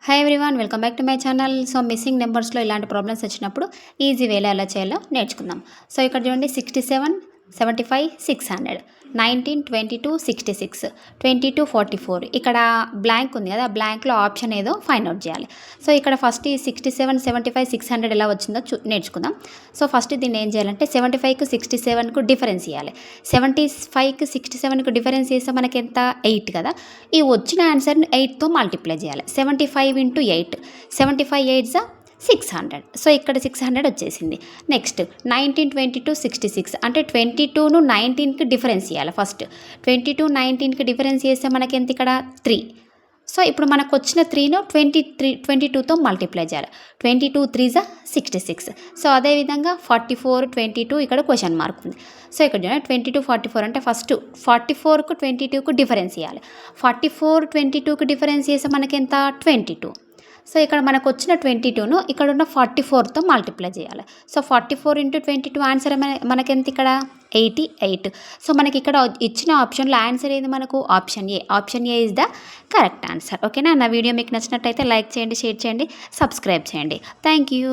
Hi everyone, welcome back to my channel. So missing నెంబర్స్లో ఇలాంటి problems వచ్చినప్పుడు easy వేలో ఎలా చేయాలో నేర్చుకుందాం. సో ఇక్కడ చూడండి 67, 75, 600, 19, 22, 66, 22, 44. ఇక్కడ బ్లాంక్ ఉంది కదా, ఆ బ్లాంక్లో ఆప్షన్ ఏదో ఫైండ్ అవుట్ చేయాలి. సో ఇక్కడ ఫస్ట్ ఈ 67, 75, 600 ఎలా వచ్చిందో నేర్చుకుందాం. సో ఫస్ట్ దీన్ని ఏం చేయాలంటే 75కు 67కు డిఫరెన్స్ ఇవ్వాలి. 75కి 67కు డిఫరెన్స్ చేస్తే మనకి ఎంత 8 కదా. ఈ వచ్చిన ఆన్సర్ని 8తో మల్టిప్లై చేయాలి. 75 ఇంటూ 8, 75 8 600. సో ఇక్కడ 600 వచ్చేసింది. నెక్స్ట్ 19, 22, 66 అంటే 22ను 19కి డిఫరెన్స్ ఇవ్వాలి. ఫస్ట్ 22, 19కి డిఫరెన్స్ చేస్తే మనకి ఎంత ఇక్కడ 3. సో ఇప్పుడు మనకు వచ్చిన 3ను 22తో మల్టిప్లై చేయాలి. 22 3 66. సో అదేవిధంగా 44, 22 ఇక్కడ క్వశ్చన్ మార్క్ ఉంది. సో ఇక్కడ 22, 44 అంటే ఫస్ట్ 44కు 22కు డిఫరెన్స్ ఇవ్వాలి. 44 22కు డిఫరెన్స్ చేస్తే మనకి ఎంత 22. సో ఇక్కడ మనకు వచ్చిన 22ను ఇక్కడ ఉన్న 44తో మల్టిప్లై చేయాలి. సో 44 ఇంటూ 22 ఆన్సర్ మనకి ఎంత ఇక్కడ 88. సో మనకి ఇక్కడ ఇచ్చిన ఆప్షన్లో ఆన్సర్ ఏది మనకు option A. Option A is the correct answer. ఓకేనా. నా వీడియో మీకు నచ్చినట్టయితే లైక్ చేయండి, షేర్ చేయండి, సబ్స్క్రైబ్ చేయండి. Thank you.